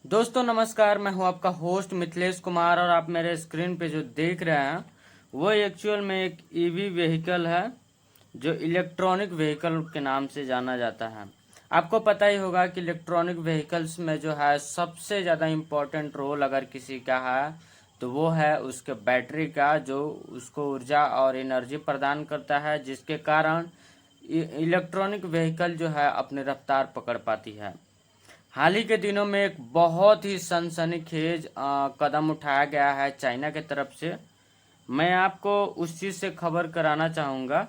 दोस्तों नमस्कार, मैं हूं आपका होस्ट मिथिलेश कुमार और आप मेरे स्क्रीन पे जो देख रहे हैं वो एक्चुअल में एक ईवी व्हीकल है जो इलेक्ट्रॉनिक व्हीकल के नाम से जाना जाता है। आपको पता ही होगा कि इलेक्ट्रॉनिक व्हीकल्स में जो है सबसे ज़्यादा इम्पोर्टेंट रोल अगर किसी का है तो वो है उसके बैटरी का, जो उसको ऊर्जा और एनर्जी प्रदान करता है, जिसके कारण इलेक्ट्रॉनिक व्हीकल जो है अपनी रफ्तार पकड़ पाती है। हाल ही के दिनों में एक बहुत ही सनसनीखेज कदम उठाया गया है चाइना की तरफ से। मैं आपको उस चीज़ से खबर कराना चाहूँगा।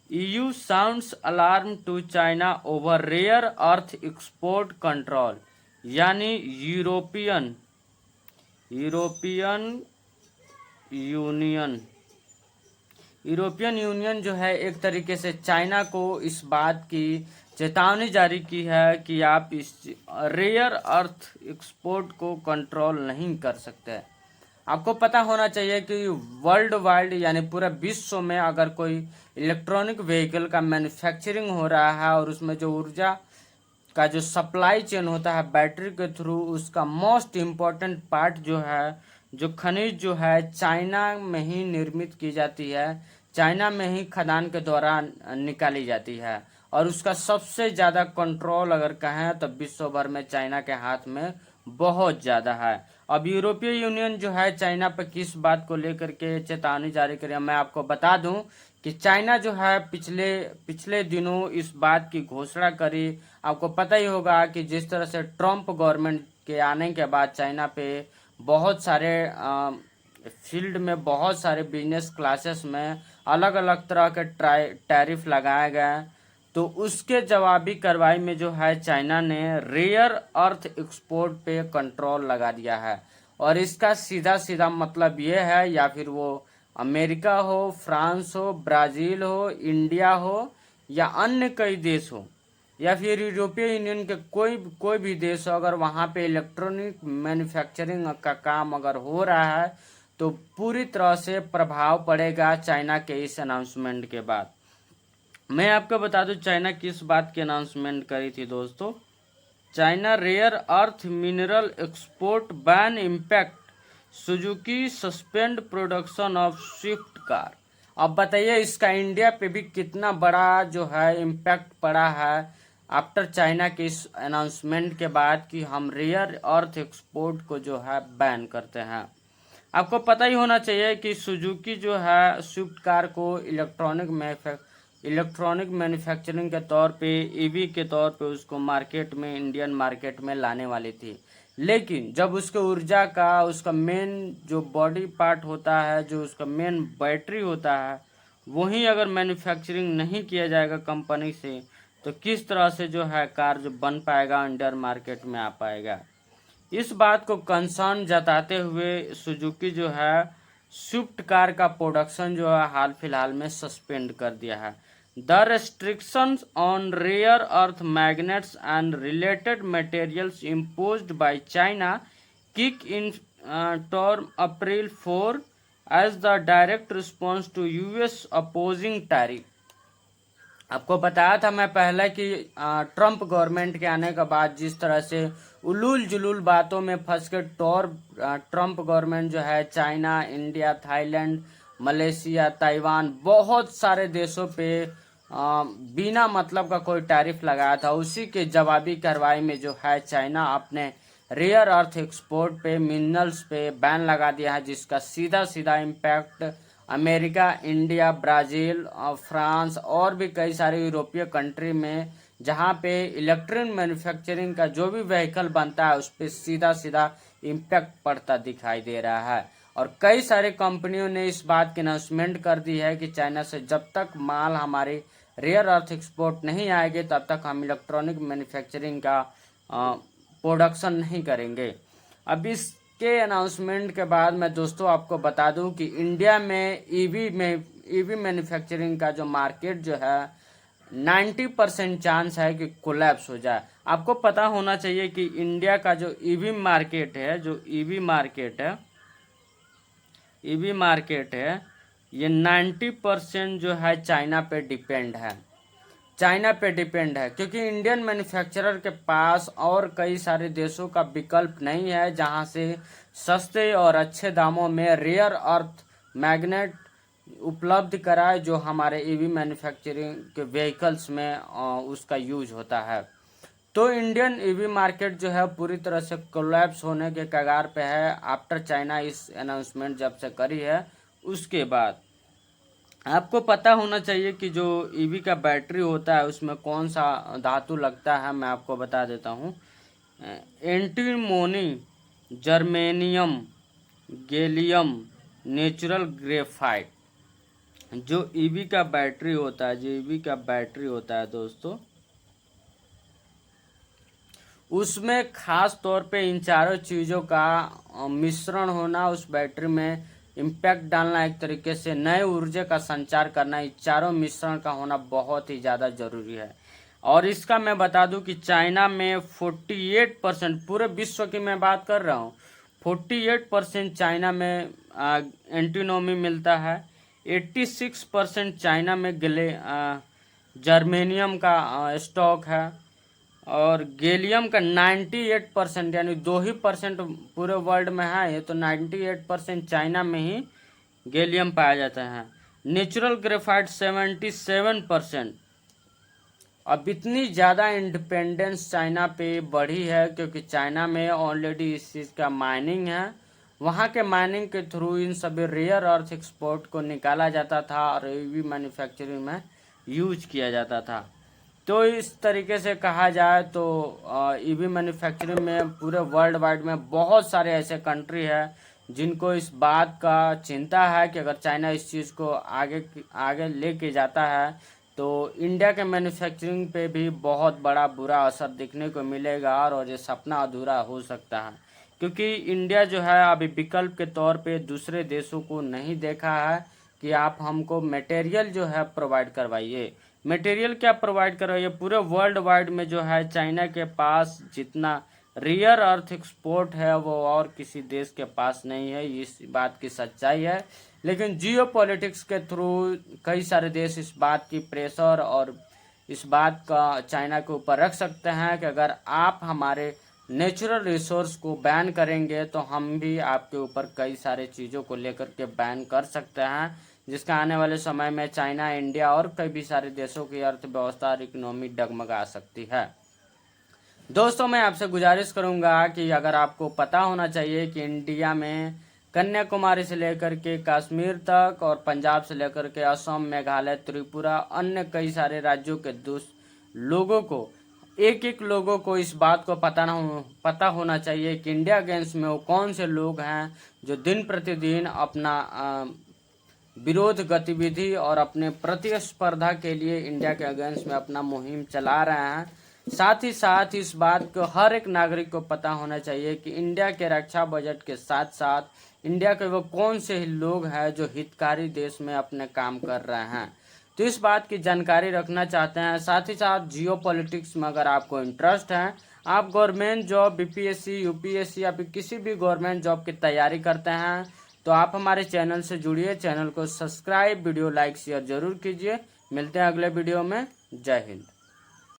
EU sounds alarm to China over rare earth export control, यानी European European Union European Union जो है एक तरीके से चाइना को इस बात की चेतावनी जारी की है कि आप इस रेयर अर्थ एक्सपोर्ट को कंट्रोल नहीं कर सकते। आपको पता होना चाहिए कि वर्ल्ड वाइड यानी पूरे विश्व में अगर कोई इलेक्ट्रॉनिक व्हीकल का मैन्युफैक्चरिंग हो रहा है और उसमें जो ऊर्जा का जो सप्लाई चेन होता है बैटरी के थ्रू, उसका मोस्ट इम्पॉर्टेंट पार्ट जो है, जो खनिज जो है चाइना में ही निर्मित की जाती है, चाइना में ही खदान के दौरान निकाली जाती है। और उसका सबसे ज़्यादा कंट्रोल अगर कहें तो विश्व भर में चाइना के हाथ में बहुत ज़्यादा है। अब यूरोपीय यूनियन जो है चाइना पर किस बात को लेकर के चेतावनी जारी करी, मैं आपको बता दूं कि चाइना जो है पिछले पिछले दिनों इस बात की घोषणा करी। आपको पता ही होगा कि जिस तरह से ट्रम्प गवर्नमेंट के आने के बाद चाइना पे बहुत सारे फील्ड में, बहुत सारे बिजनेस क्लासेस में अलग अलग तरह के टैरिफ लगाए गए। तो उसके जवाबी कार्रवाई में जो है चाइना ने रेयर अर्थ एक्सपोर्ट पे कंट्रोल लगा दिया है। और इसका सीधा सीधा मतलब ये है, या फिर वो अमेरिका हो, फ्रांस हो, ब्राज़ील हो, इंडिया हो या अन्य कई देश हो, या फिर यूरोपीय यूनियन के कोई भी देश हो, अगर वहाँ पे इलेक्ट्रॉनिक मैन्युफैक्चरिंग का काम अगर हो रहा है तो पूरी तरह से प्रभाव पड़ेगा चाइना के इस अनाउंसमेंट के बाद। मैं आपको बता दूं चाइना किस बात की अनाउंसमेंट करी थी दोस्तों। China rare earth mineral export ban impact, Suzuki suspend production of Swift car. अब बताइए इसका इंडिया पे भी कितना बड़ा जो है इम्पैक्ट पड़ा है आफ्टर चाइना के इस अनाउंसमेंट के बाद कि हम रेयर अर्थ एक्सपोर्ट को जो है बैन करते हैं। आपको पता ही होना चाहिए कि सुजुकी जो है स्विफ्ट कार को इलेक्ट्रॉनिक मैन्युफैक्चरिंग के तौर पे, ईवी के तौर पे उसको मार्केट में, इंडियन मार्केट में लाने वाली थी। लेकिन जब उसके ऊर्जा का, उसका मेन जो बॉडी पार्ट होता है, जो उसका मेन बैटरी होता है, वहीं अगर मैन्युफैक्चरिंग नहीं किया जाएगा कंपनी से तो किस तरह से जो है कार जो बन पाएगा, इंडियन मार्केट में आ पाएगा। इस बात को कंसर्न जताते हुए सुजुकी जो है स्विफ्ट कार का प्रोडक्शन जो है हाल फिलहाल में सस्पेंड कर दिया है। The restrictions on rare earth magnets and related materials imposed by China kick in term April 4 as the direct response to US opposing tariff। आपको बताया था मैं पहले कि ट्रम्प गवर्नमेंट के आने के बाद जिस तरह से उलूल जुलूल बातों में फंस के ट्रम्प गवर्नमेंट जो है China, India, Thailand, Malaysia, Taiwan, बहुत सारे देशों पे बिना मतलब का कोई टैरिफ लगाया था। उसी के जवाबी कार्रवाई में जो है चाइना अपने रेयर अर्थ एक्सपोर्ट पे, मिनरल्स पे बैन लगा दिया है, जिसका सीधा सीधा इम्पैक्ट अमेरिका, इंडिया, ब्राज़ील और फ्रांस और भी कई सारे यूरोपीय कंट्री में, जहां पे इलेक्ट्रॉनिक मैन्युफैक्चरिंग का जो भी व्हीकल बनता है उस पर सीधा सीधा इम्पैक्ट पड़ता दिखाई दे रहा है। और कई सारी कंपनियों ने इस बात की अनाउंसमेंट कर दी है कि चाइना से जब तक माल हमारी रेयर अर्थ एक्सपोर्ट नहीं आएगी तब तक हम इलेक्ट्रॉनिक मैन्युफैक्चरिंग का प्रोडक्शन नहीं करेंगे। अब इसके अनाउंसमेंट के बाद मैं दोस्तों आपको बता दूं कि इंडिया में ईवी मैन्युफैक्चरिंग का जो मार्केट जो है 90% चांस है कि कोलैप्स हो जाए। आपको पता होना चाहिए कि इंडिया का जो ईवी मार्केट है, ईवी मार्केट है, ये 90% जो है चाइना पे डिपेंड है। चाइना पे डिपेंड है, क्योंकि इंडियन मैन्युफैक्चरर के पास और कई सारे देशों का विकल्प नहीं है जहां से सस्ते और अच्छे दामों में रेयर अर्थ मैग्नेट उपलब्ध कराए, जो हमारे ईवी मैन्युफैक्चरिंग के व्हीकल्स में उसका यूज होता है। तो इंडियन ईवी मार्केट जो है पूरी तरह से कोलैप्स होने के कगार पे है आफ्टर चाइना इस अनाउंसमेंट जब से करी है उसके बाद। आपको पता होना चाहिए कि जो ईवी का बैटरी होता है उसमें कौन सा धातु लगता है, मैं आपको बता देता हूँ। Antimony, germanium, gallium, natural graphite. जो ईवी का बैटरी होता है, जो ईवी का बैटरी होता है दोस्तों, उसमें खास तौर पे इन चारों चीज़ों का मिश्रण होना, उस बैटरी में इम्पैक्ट डालना, एक तरीके से नए ऊर्जा का संचार करना, इस चारों मिश्रण का होना बहुत ही ज़्यादा जरूरी है। और इसका मैं बता दूं कि चाइना में 48%, पूरे विश्व की मैं बात कर रहा हूँ, 48% चाइना में एंटीनोमी मिलता है, 86% चाइना में जर्मेनियम का स्टॉक है, और गैलियम का 98%, यानी 2% पूरे वर्ल्ड में है, ये तो 98% चाइना में ही गैलियम पाया जाता है। Natural graphite 77%। अब इतनी ज़्यादा इंडिपेंडेंस चाइना पे बढ़ी है क्योंकि चाइना में ऑलरेडी इस चीज़ का माइनिंग है, वहाँ के माइनिंग के थ्रू इन सभी रेयर अर्थ एक्सपोर्ट को निकाला जाता था और ईवी मैन्युफैक्चरिंग में यूज किया जाता था। तो इस तरीके से कहा जाए तो ईवी मैन्युफैक्चरिंग में पूरे वर्ल्ड वाइड में बहुत सारे ऐसे कंट्री है जिनको इस बात का चिंता है कि अगर चाइना इस चीज़ को आगे आगे लेके जाता है तो इंडिया के मैन्युफैक्चरिंग पे भी बहुत बड़ा बुरा असर दिखने को मिलेगा और ये सपना अधूरा हो सकता है, क्योंकि इंडिया जो है अभी विकल्प के तौर पे दूसरे देशों को नहीं देखा है कि आप हमको मटेरियल जो है प्रोवाइड करवाइए। मटेरियल क्या प्रोवाइड करवाइए, पूरे वर्ल्ड वाइड में जो है चाइना के पास जितना रियर अर्थ एक्सपोर्ट है वो और किसी देश के पास नहीं है, इस बात की सच्चाई है। लेकिन जियो पॉलिटिक्स के थ्रू कई सारे देश इस बात की प्रेशर और इस बात का चाइना के ऊपर रख सकते हैं कि अगर आप हमारे नेचुरल रिसोर्स को बैन करेंगे तो हम भी आपके ऊपर कई सारे चीज़ों को लेकर के बैन कर सकते हैं, जिसका आने वाले समय में चाइना, इंडिया और कई भी सारे देशों की अर्थव्यवस्था और इकोनॉमी डगमगा सकती है। दोस्तों, मैं आपसे गुजारिश करूंगा कि अगर आपको पता होना चाहिए कि इंडिया में कन्याकुमारी से लेकर के कश्मीर तक और पंजाब से लेकर के असम, मेघालय, त्रिपुरा, अन्य कई सारे राज्यों के लोगों को, एक एक लोगों को इस बात को पता होना चाहिए कि इंडिया गेम्स में वो कौन से लोग हैं जो दिन प्रतिदिन अपना विरोध गतिविधि और अपने प्रतिस्पर्धा के लिए इंडिया के अगेंस्ट में अपना मुहिम चला रहे हैं। साथ ही साथ इस बात को हर एक नागरिक को पता होना चाहिए कि इंडिया के रक्षा बजट के साथ साथ इंडिया के वो कौन से लोग हैं जो हितकारी देश में अपने काम कर रहे हैं। तो इस बात की जानकारी रखना चाहते हैं। साथ ही साथ जियो पॉलिटिक्स में अगर आपको इंटरेस्ट है, आप गवर्नमेंट जॉब, बीपीएससी, यूपीएससी या फिर किसी भी गवर्नमेंट जॉब की तैयारी करते हैं तो आप हमारे चैनल से जुड़िए, चैनल को सब्सक्राइब, वीडियो लाइक शेयर जरूर कीजिए। मिलते हैं अगले वीडियो में। जय हिंद।